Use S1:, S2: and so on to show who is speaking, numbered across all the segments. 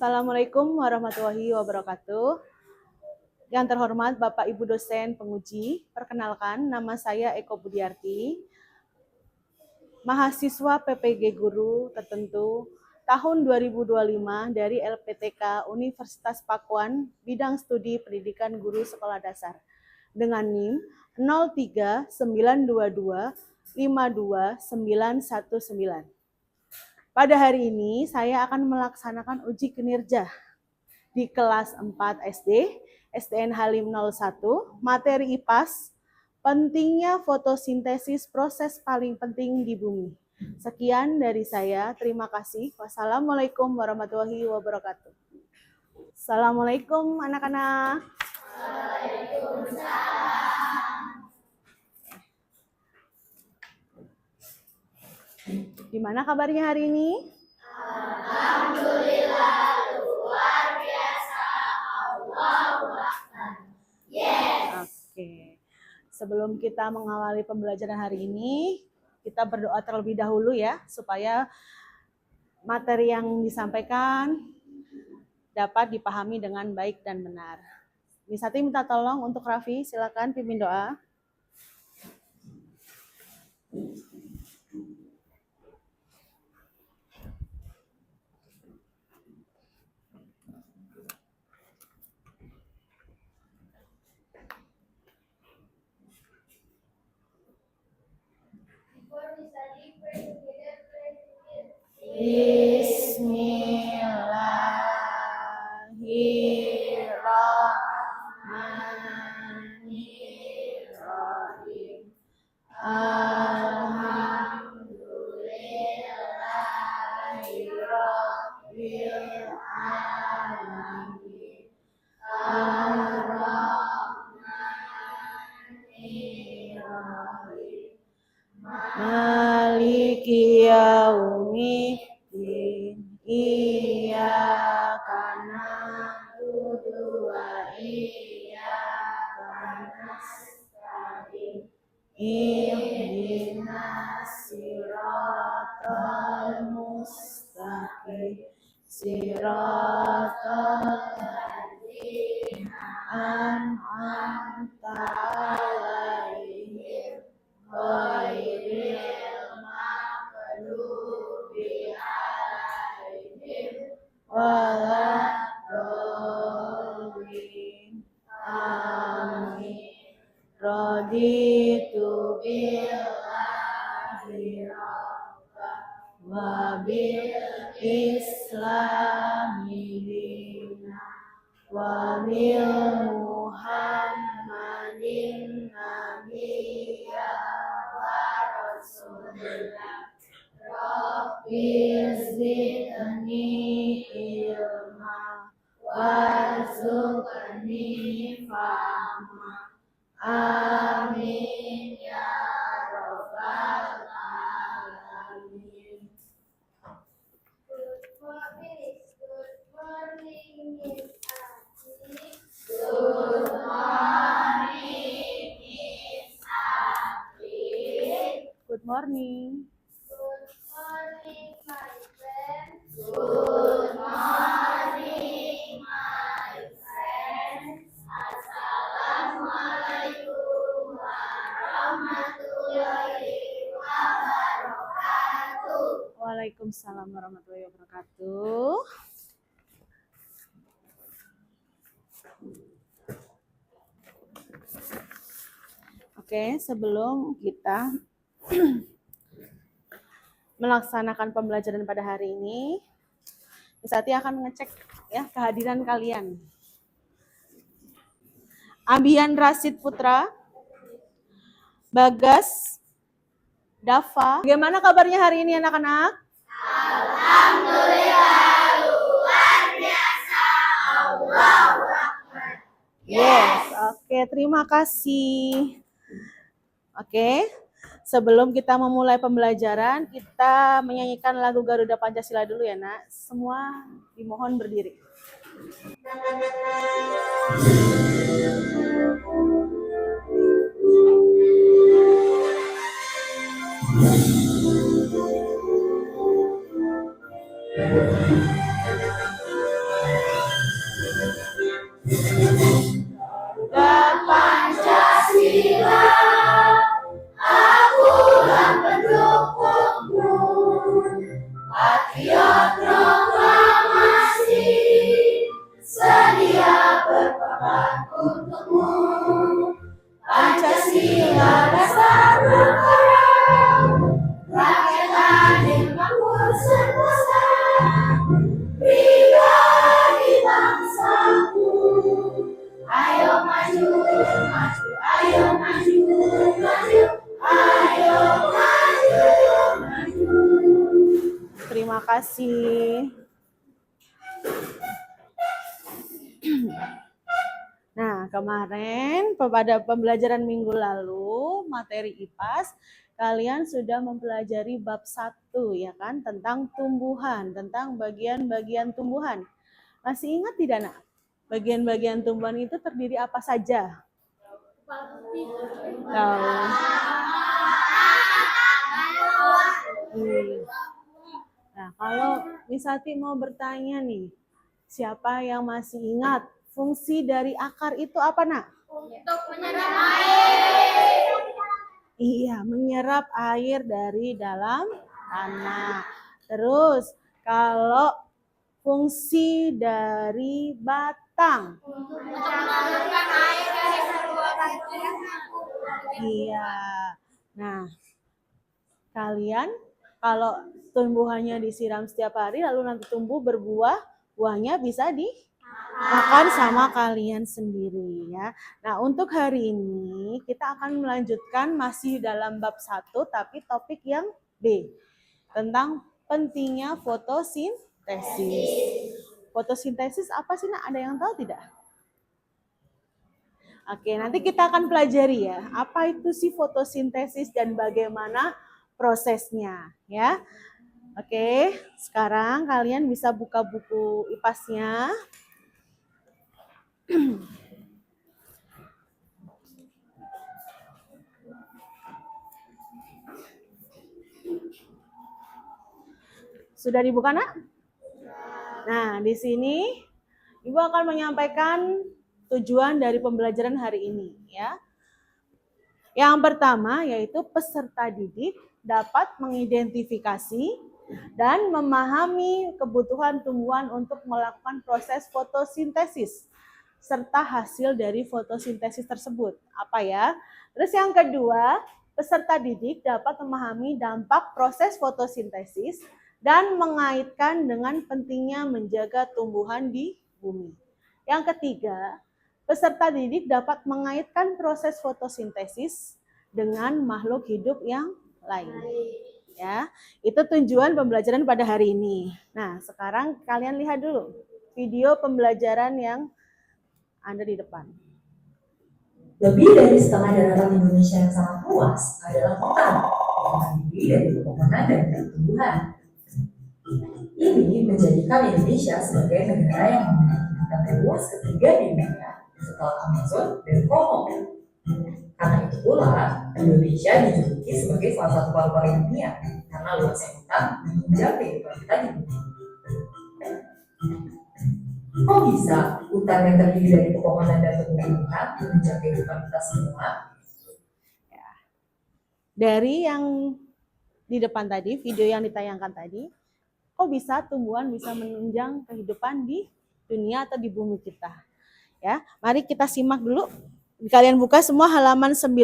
S1: Assalamualaikum warahmatullahi wabarakatuh. Yang terhormat Bapak Ibu dosen penguji, perkenalkan nama saya Eko Budiarti, mahasiswa PPG Guru tertentu tahun 2025 dari LPTK Universitas Pakuan, bidang studi pendidikan guru sekolah dasar, dengan NIM 03922522919. Pada hari ini saya akan melaksanakan uji kinerja di kelas 4 SD, SDN Halim 01, materi IPAS, pentingnya fotosintesis proses paling penting di bumi. Sekian dari saya, terima kasih. Wassalamualaikum warahmatullahi wabarakatuh. Assalamualaikum anak-anak. Gimana kabarnya hari ini?
S2: Alhamdulillah, luar biasa. Allahu Akbar. Yes.
S1: Oke. Sebelum kita mengawali pembelajaran hari ini, kita berdoa terlebih dahulu ya, supaya materi yang disampaikan dapat dipahami dengan baik dan benar. Misati minta tolong untuk Raffi, silakan pimpin doa. Bismillahirrahmanirrahim. Alhamdulillahirabbil alamin. Ar-Rahmanirrahim. Maliki yaumiddin. Iyyaka na'budu wa iyyaka nasta'in. Ihdinas siratal mustaqim. Siratal ladzina an'amta 'alaihim ghairil maghdubi 'alaihim waladdallin. Amin. Raditu billahi rabban wa bil islami dinan wa bil muhammadin nabiyya wa rasulillah. Rabbi zidni ilma warzuqni fahma. Amin ya rabbal alamin.
S2: Good morning, Miss Ati.
S1: Good morning, Miss Ati. Good morning.
S2: Good morning, my friend.
S1: Good morning, my friends. Assalamualaikum warahmatullahi wabarakatuh. Waalaikumsalam warahmatullahi wabarakatuh. Oke, sebelum kita melaksanakan pembelajaran pada hari ini, Misati akan mengecek ya kehadiran kalian. Ambian Rasid Putra, Bagas, Dava. Bagaimana kabarnya hari ini anak-anak?
S2: Alhamdulillah, luar biasa. Allahu Akbar.
S1: Yes, oke, terima kasih. Oke, sebelum kita memulai pembelajaran, kita menyanyikan lagu Garuda Pancasila dulu ya, Nak. Semua dimohon berdiri. kasih. Nah, kemarin pada pembelajaran minggu lalu, materi IPAS, kalian sudah mempelajari bab 1 ya kan, tentang tumbuhan, tentang bagian-bagian tumbuhan. Masih ingat tidak, Nak? Bagian-bagian tumbuhan itu terdiri apa saja? Nah, kalau Misati mau bertanya nih, siapa yang masih ingat fungsi dari akar itu apa, Nak?
S2: Untuk menyerap air.
S1: Iya, menyerap air dari dalam tanah. Terus, kalau fungsi dari batang.
S2: Untuk menyalurkan air dari saluran.
S1: Iya. Nah, kalian kalau tumbuhannya disiram setiap hari lalu nanti tumbuh berbuah, buahnya bisa dimakan sama kalian sendiri ya. Nah, untuk hari ini kita akan melanjutkan masih dalam bab 1 tapi topik yang B tentang pentingnya fotosintesis. Fotosintesis apa sih, Nak? Ada yang tahu tidak? Oke, nanti kita akan pelajari ya, apa itu sih fotosintesis dan bagaimana prosesnya ya. Oke, sekarang kalian bisa buka buku IPAS-nya. Sudah dibuka, Nak? Nah, di sini Ibu akan menyampaikan tujuan dari pembelajaran hari ini ya. Yang pertama yaitu peserta didik dapat mengidentifikasi dan memahami kebutuhan tumbuhan untuk melakukan proses fotosintesis serta hasil dari fotosintesis tersebut. Apa ya? Terus yang kedua, peserta didik dapat memahami dampak proses fotosintesis dan mengaitkan dengan pentingnya menjaga tumbuhan di bumi. Yang ketiga, peserta didik dapat mengaitkan proses fotosintesis dengan makhluk hidup yang lain. Ya, itu tujuan pembelajaran pada hari ini. Nah, sekarang kalian lihat dulu video pembelajaran yang ada di depan.
S3: Lebih dari setengah daratan Indonesia yang sangat luas adalah hutan yang terdiri dari pepohonan dan tumbuhan. Ini menjadikan Indonesia sebagai negara yang memiliki hutan terluas ketiga di dunia setelah Amazon dan Kongo. Karena itu pula, Indonesia dijuluki sebagai salah satu paru-paru dunia karena luasnya hutan menunjang kehidupan kita di bumi. Kok bisa hutan yang terdiri dari pepohonan dan tumbuhan menunjang kehidupan kita semua?
S1: Dari yang di depan tadi, video yang ditayangkan tadi, kok bisa tumbuhan bisa menunjang kehidupan di dunia atau di bumi kita? Ya, mari kita simak dulu. Kalian buka semua halaman 9.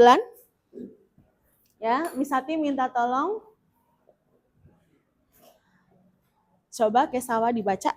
S1: Ya, Misati minta tolong coba Kesawa dibaca.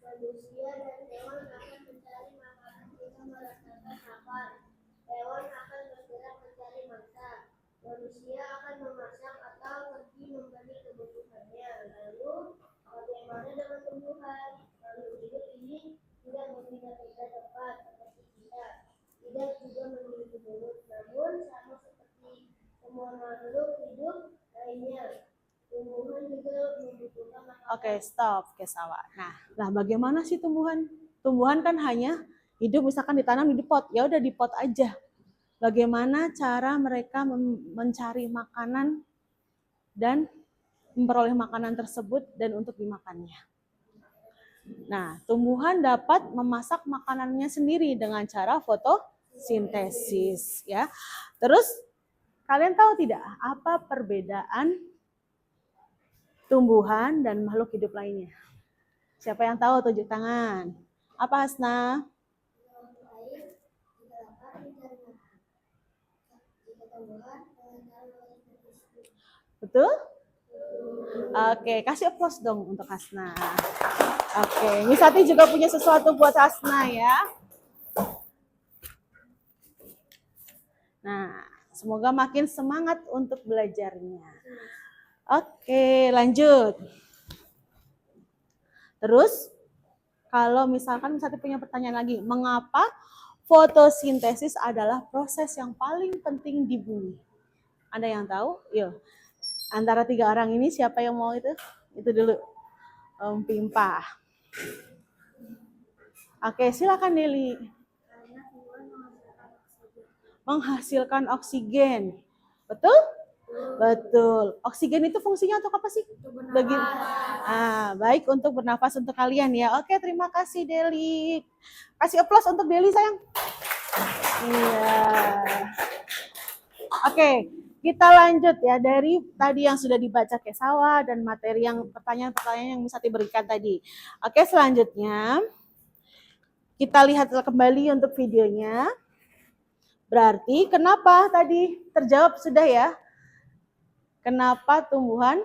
S2: Manusia dan hewan akan mencari makanan dengan merasakan lapar. Hewan akan bergerak mencari makan. Manusia akan memasak atau pergi membeli kebutuhannya. Lalu, bagaimana dengan tumbuhan? Makhluk hidup ini tidak memiliki tempat seperti kita. Tidak juga memiliki mulut, namun sama seperti semua makhluk hidup lainnya. Tumbuhan juga membutuhkan makanan.
S1: Oke, stop Kesawa. Nah, bagaimana sih tumbuhan? Tumbuhan kan hanya hidup misalkan ditanam di pot. Ya udah di pot aja. Bagaimana cara mereka mencari makanan dan memperoleh makanan tersebut dan untuk dimakannya. Nah, tumbuhan dapat memasak makanannya sendiri dengan cara fotosintesis ya. Terus kalian tahu tidak apa perbedaan tumbuhan dan makhluk hidup lainnya? Siapa yang tahu, tunjuk tangan. Apa, Hasna? Betul? Oke, kasih applause dong untuk Hasna. Oke, Misati juga punya sesuatu buat Hasna ya. Nah, semoga makin semangat untuk belajarnya. Oke, lanjut. Terus kalau misalkan punya pertanyaan lagi, mengapa fotosintesis adalah proses yang paling penting di bumi? Ada yang tahu? Yuk, antara 3 orang ini siapa yang mau itu? Itu dulu, Om Pimpa. Oke, silakan Deli.
S2: Karena tumbuhan menghasilkan oksigen.
S1: Menghasilkan oksigen, betul? Betul. Oksigen itu fungsinya untuk apa sih? Bagi baik untuk bernafas untuk kalian ya. Oke, terima kasih Deli. Kasih aplaus untuk Deli sayang. Iya. Oke, kita lanjut ya dari tadi yang sudah dibaca Kesawa dan materi yang pertanyaan-pertanyaan yang bisa diberikan tadi. Oke, selanjutnya kita lihat kembali untuk videonya. Berarti kenapa tadi terjawab sudah ya? Kenapa tumbuhan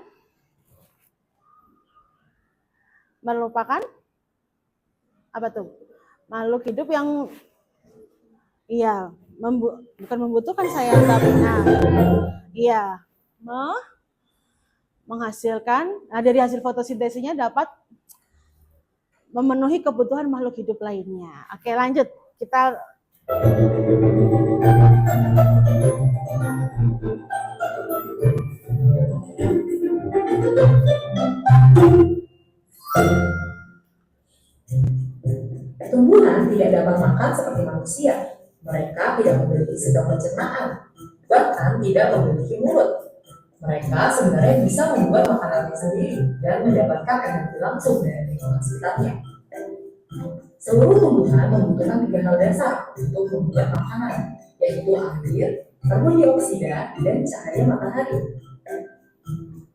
S1: merupakan apa tuh? Makhluk hidup yang bukan membutuhkan sayang tapi menghasilkan. Nah, dari hasil fotosintesisnya dapat memenuhi kebutuhan makhluk hidup lainnya. Oke, lanjut. Kita
S3: Tumbuhan tidak dapat makan seperti manusia. Mereka tidak memiliki sistem pencernaan, bahkan tidak memiliki mulut. Mereka sebenarnya bisa membuat makanannya sendiri dan mendapatkan energi langsung dari lingkungan sekitarnya. Seluruh tumbuhan membutuhkan 3 hal dasar untuk membuat makanan, yaitu air, karbon dioksida, dan cahaya matahari.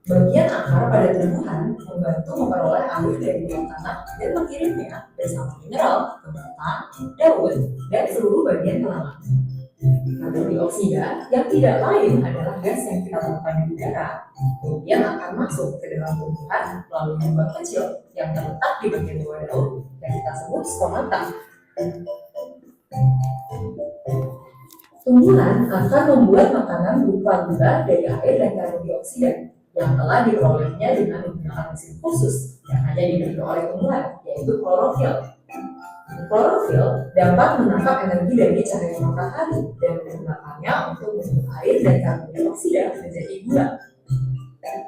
S3: Bagian akar pada tumbuhan membantu memperoleh air dari bawah tanah dan mengirimnya bersama mineral ke batang, daun, dan seluruh bagian tanaman. Karbon dioksida yang tidak lain adalah gas yang kita temukan di udara, kemudian akan masuk ke dalam tumbuhan melalui lubang kecil yang terletak di bagian bawah daun yang kita sebut stomata. Tumbuhan akan membuat makanan berupa gula dari air dan karbon dioksida yang telah diperolehnya dengan menggunakan mesin khusus yang hanya dimiliki oleh tumbuhan, yaitu klorofil. Klorofil dapat menangkap energi dari cahaya matahari dan menggunakannya untuk membuat air dan karbon dioksida menjadi gula.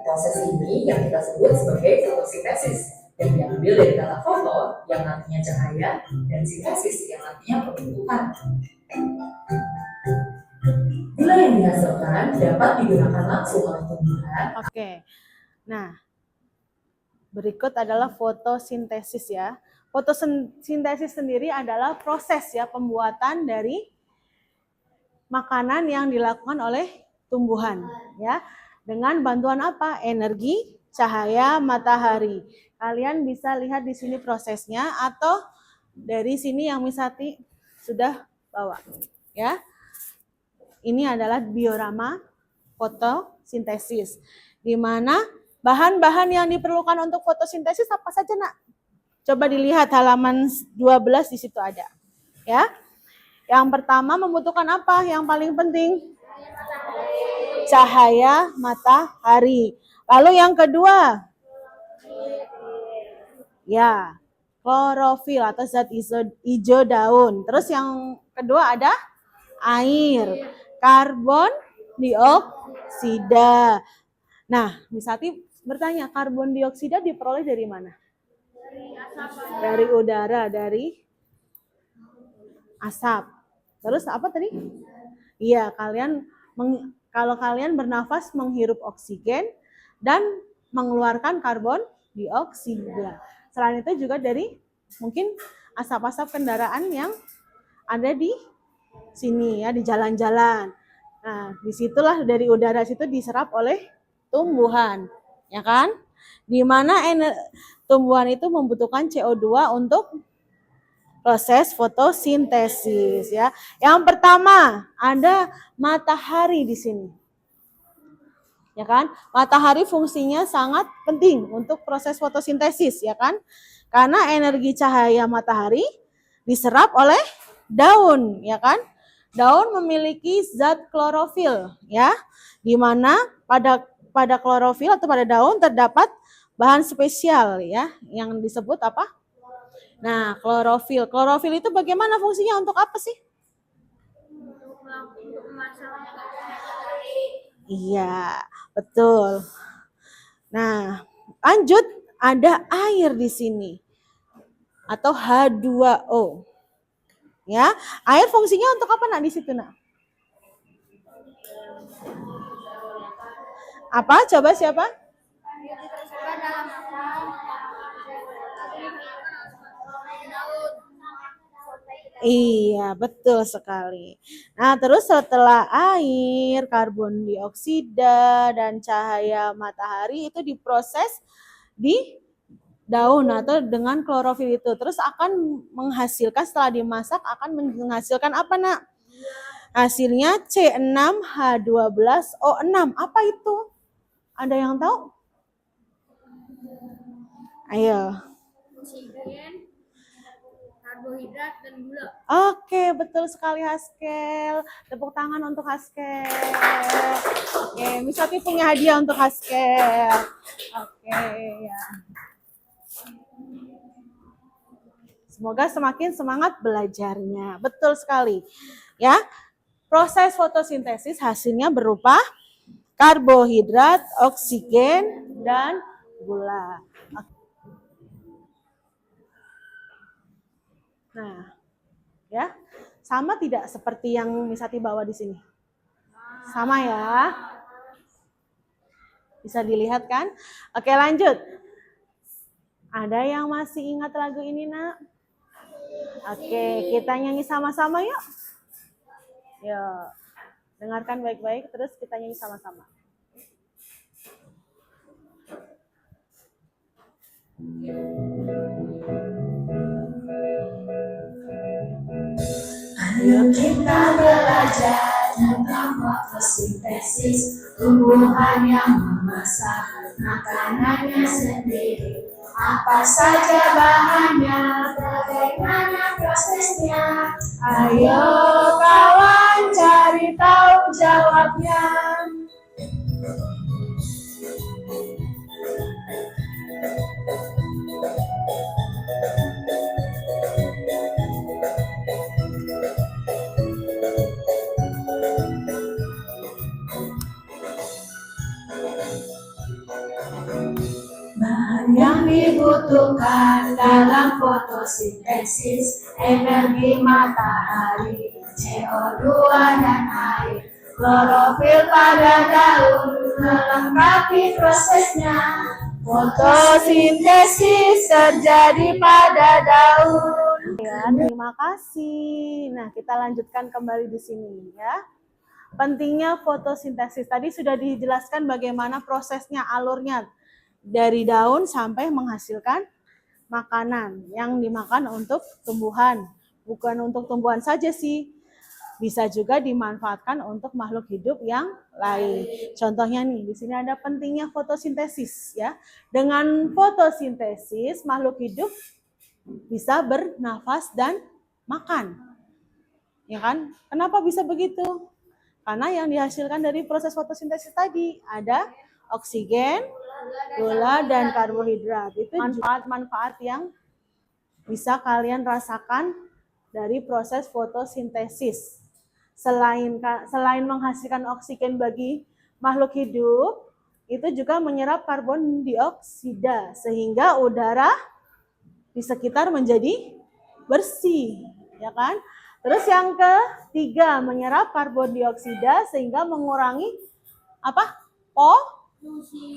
S3: Proses ini yang kita sebut sebagai fotosintesis, yang diambil dari kata foto yang artinya cahaya dan sintesis yang artinya pembentukan. Gula yang dihasilkan dapat digunakan langsung oleh tumbuhan.
S1: Oke. Nah, berikut adalah fotosintesis ya. Fotosintesis sendiri adalah proses ya pembuatan dari makanan yang dilakukan oleh tumbuhan ya. Dengan bantuan apa? Energi cahaya matahari. Kalian bisa lihat di sini prosesnya atau dari sini yang Misati sudah bawa ya. Ini adalah diorama fotosintesis, di mana bahan-bahan yang diperlukan untuk fotosintesis apa saja, Nak? Coba dilihat halaman 12 di situ ada. Ya. Yang pertama membutuhkan apa? Yang paling penting cahaya matahari. Lalu yang kedua, ya, klorofil atau zat hijau daun. Terus yang kedua ada air, karbon dioksida. Nah, Misati bertanya, karbon dioksida diperoleh dari mana? Dari udara, dari asap. Terus apa tadi? Iya, kalau kalian bernafas menghirup oksigen dan mengeluarkan karbon dioksida. Selain itu juga dari mungkin asap-asap kendaraan yang ada di sini ya, di jalan-jalan. Nah, disitulah dari udara situ diserap oleh tumbuhan, ya kan? Di mana tumbuhan itu membutuhkan CO2 untuk proses fotosintesis ya. Yang pertama ada matahari di sini. Ya kan? Matahari fungsinya sangat penting untuk proses fotosintesis ya kan? Karena energi cahaya matahari diserap oleh daun ya kan? Daun memiliki zat klorofil ya. Di mana pada klorofil atau pada daun terdapat bahan spesial ya yang disebut apa? Nah, klorofil. Klorofil itu bagaimana fungsinya, untuk apa sih?
S2: Untuk memasak.
S1: Iya, betul. Nah, lanjut, ada air di sini atau H2O. Ya, air fungsinya untuk apa nak di situ nak? Apa? Coba siapa? Iya, betul sekali. Nah, terus setelah air, karbon dioksida, dan cahaya matahari itu diproses di daun atau dengan klorofil itu. Terus akan menghasilkan, setelah dimasak akan menghasilkan apa nak? Hasilnya C6H12O6. Apa itu? Ada yang tahu? Ayo.
S2: Oksigen, karbohidrat, dan gula.
S1: Oke, betul sekali Haskel. Tepuk tangan untuk Haskel. Oke, Misati punya hadiah untuk Haskel. Oke, ya. Semoga semakin semangat belajarnya. Betul sekali. Ya. Proses fotosintesis hasilnya berupa karbohidrat, oksigen, dan gula. Nah, ya, sama tidak seperti yang Misati bawa di sini? Sama ya. Bisa dilihat kan? Oke, lanjut. Ada yang masih ingat lagu ini, nak? Oke, kita nyanyi sama-sama yuk. Yuk. Dengarkan baik-baik, terus kita nyanyi sama-sama.
S3: Ayo kita belajar tentang fotosintesis, tumbuhan yang memasak makanannya sendiri. Apa saja bahannya, bagaimana prosesnya?
S1: Ayo kawan cari tahu jawabnya.
S3: Bahan yang dibutuhkan dalam fotosintesis, energi matahari, CO2 dan air, klorofil pada daun melengkapi prosesnya.
S1: Fotosintesis terjadi pada daun. Ya, terima kasih. Nah, kita lanjutkan kembali di sini ya. Pentingnya fotosintesis. Tadi sudah dijelaskan bagaimana prosesnya, alurnya dari daun sampai menghasilkan makanan yang dimakan untuk tumbuhan. Bukan untuk tumbuhan saja sih. Bisa juga dimanfaatkan untuk makhluk hidup yang lain. Contohnya nih, di sini ada pentingnya fotosintesis ya. Dengan fotosintesis, makhluk hidup bisa bernafas dan makan. Ya kan? Kenapa bisa begitu? Karena yang dihasilkan dari proses fotosintesis tadi ada oksigen, gula, dan karbohidrat. Itu manfaat-manfaat yang bisa kalian rasakan dari proses fotosintesis. Selain menghasilkan oksigen bagi makhluk hidup, itu juga menyerap karbon dioksida sehingga udara di sekitar menjadi bersih, ya kan? Terus yang ketiga, menyerap karbon dioksida sehingga mengurangi apa?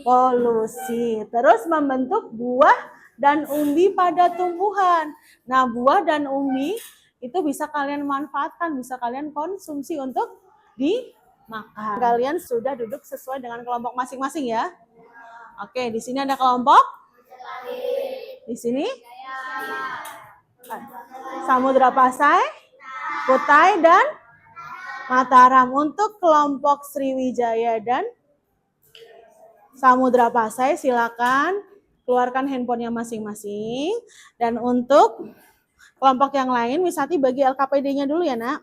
S1: Polusi. Terus membentuk buah dan umbi pada tumbuhan. Nah, buah dan umbi itu bisa kalian manfaatkan, bisa kalian konsumsi untuk dimakan. Kalian sudah duduk sesuai dengan kelompok masing-masing ya. Oke, di sini ada kelompok. Di sini Samudra Pasai, Kutai, dan Mataram. Untuk kelompok Sriwijaya dan Samudra Pasai, silakan keluarkan handphonenya masing-masing. Dan untuk kelompok yang lain, Misati bagi LKPD-nya dulu ya, nak.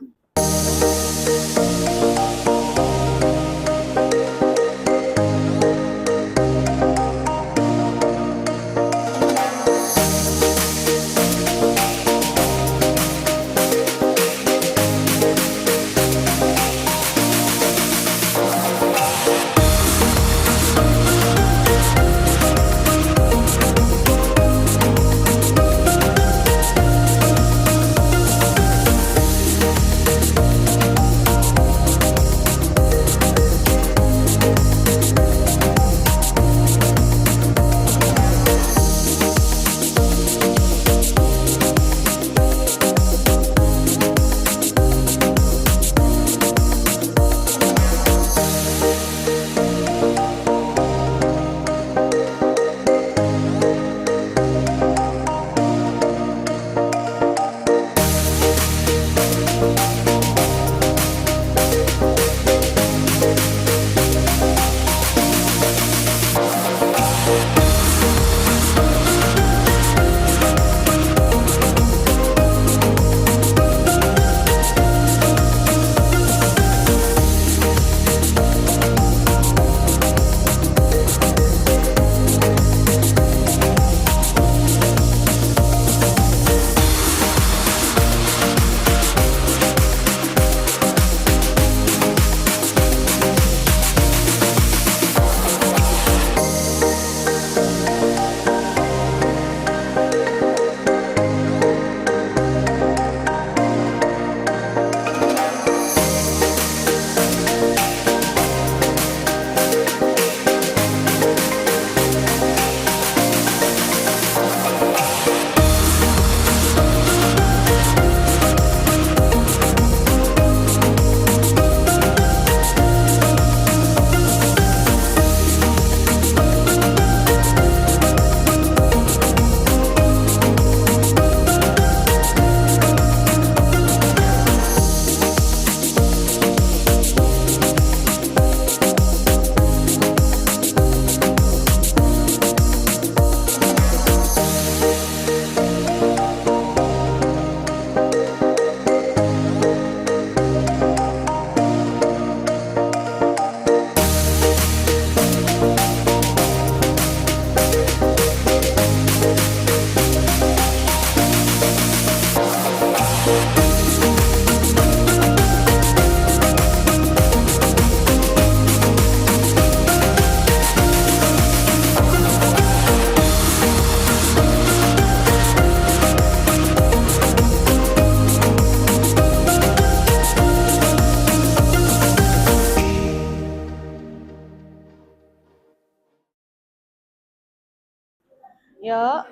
S1: Yuk.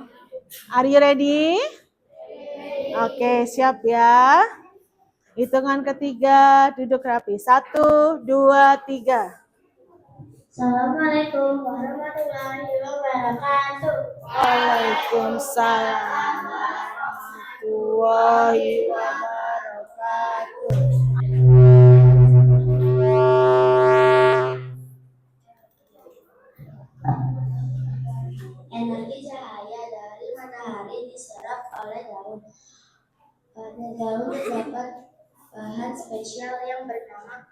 S1: Are you ready? Oke, siap ya. Hitungan ketiga, duduk rapi. 1, 2, 3.
S2: Assalamualaikum warahmatullahi wabarakatuh.
S1: Waalaikumsalam warahmatullahi wabarakatuh.
S2: Energi cahaya dari matahari diserap oleh daun. Pada daun terdapat bahan spesial yang bernama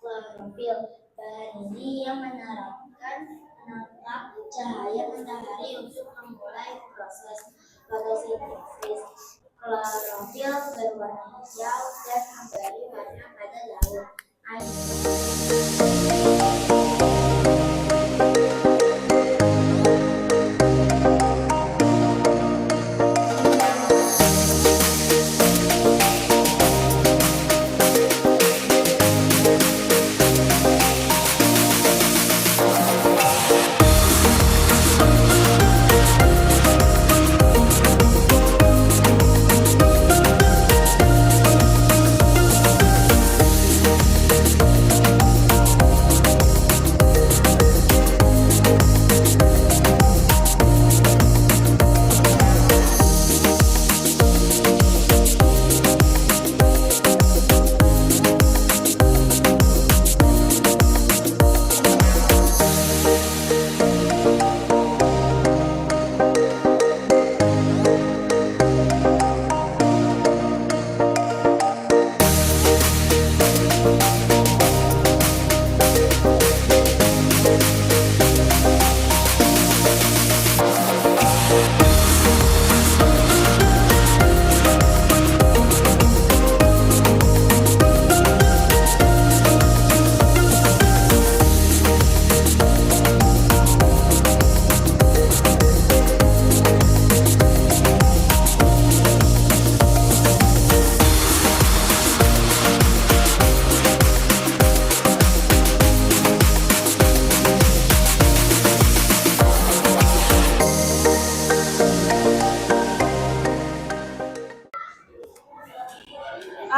S2: klorofil. Bahan ini yang menangkap cahaya matahari untuk memulai proses fotosintesis. Klorofil berwarna hijau dan memberi warna pada daun.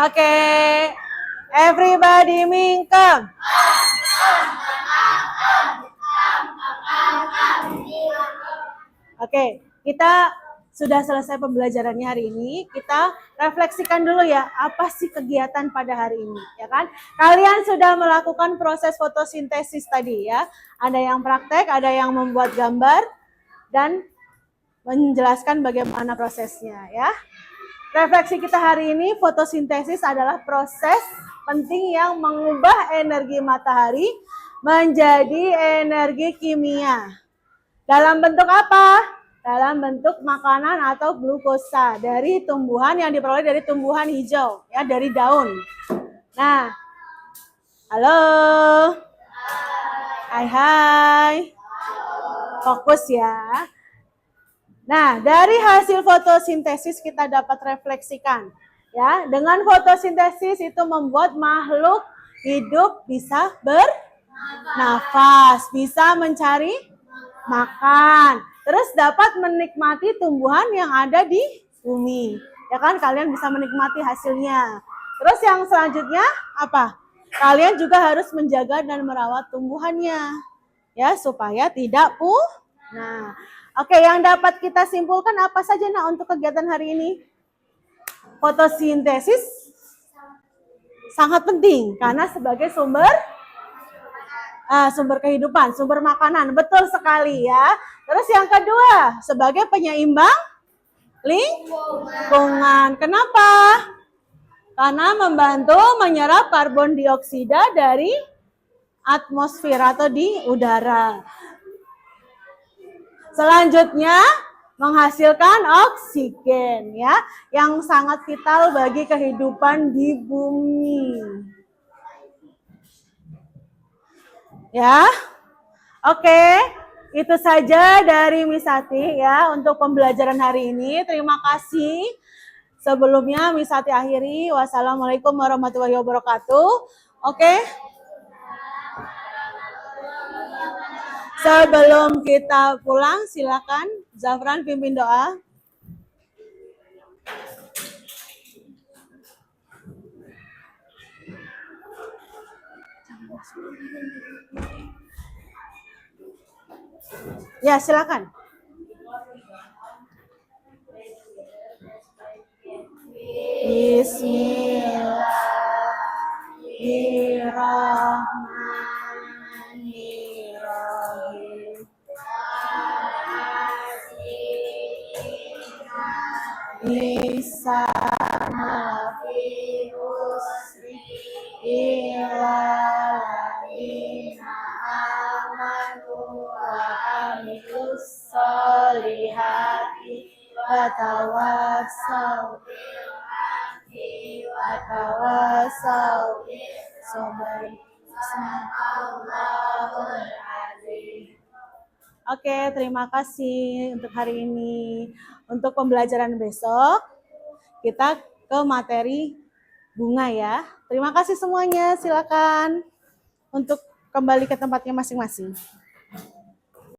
S1: Oke, everybody mingkem. Oke, kita sudah selesai pembelajarannya hari ini. Kita refleksikan dulu ya, apa sih kegiatan pada hari ini, ya kan? Kalian sudah melakukan proses fotosintesis tadi ya. Ada yang praktek, ada yang membuat gambar dan menjelaskan bagaimana prosesnya ya. Refleksi kita hari ini, fotosintesis adalah proses penting yang mengubah energi matahari menjadi energi kimia. Dalam bentuk apa? Dalam bentuk makanan atau glukosa dari tumbuhan yang diperoleh dari tumbuhan hijau, ya, dari daun. Nah, halo. Hai. Fokus ya. Nah, dari hasil fotosintesis kita dapat refleksikan, ya. Dengan fotosintesis itu membuat makhluk hidup bisa bernafas, bisa mencari makan, terus dapat menikmati tumbuhan yang ada di bumi. Ya kan, kalian bisa menikmati hasilnya. Terus yang selanjutnya apa? Kalian juga harus menjaga dan merawat tumbuhannya, ya, supaya tidak punah. Oke, yang dapat kita simpulkan apa saja untuk kegiatan hari ini? Fotosintesis sangat penting karena sebagai sumber kehidupan, sumber makanan. Betul sekali ya. Terus yang kedua, sebagai penyeimbang lingkungan. Kenapa? Karena membantu menyerap karbon dioksida dari atmosfer atau di udara. Selanjutnya, menghasilkan oksigen ya, yang sangat vital bagi kehidupan di bumi. Ya, oke, itu saja dari Misati ya untuk pembelajaran hari ini. Terima kasih. Sebelumnya Misati akhiri. Wassalamualaikum warahmatullahi wabarakatuh. Oke. Sebelum kita pulang, silakan Zafran pimpin doa. Ya, silakan. Bismillahirrahmanirrahim. Bisa virus ilaina amanu wa amilus solihati wa tawassaw wa tawassaw sabr. Allahul azim. Oke, terima kasih untuk hari ini. Untuk pembelajaran besok, kita ke materi bunga ya. Terima kasih semuanya, silakan untuk kembali ke tempatnya masing-masing.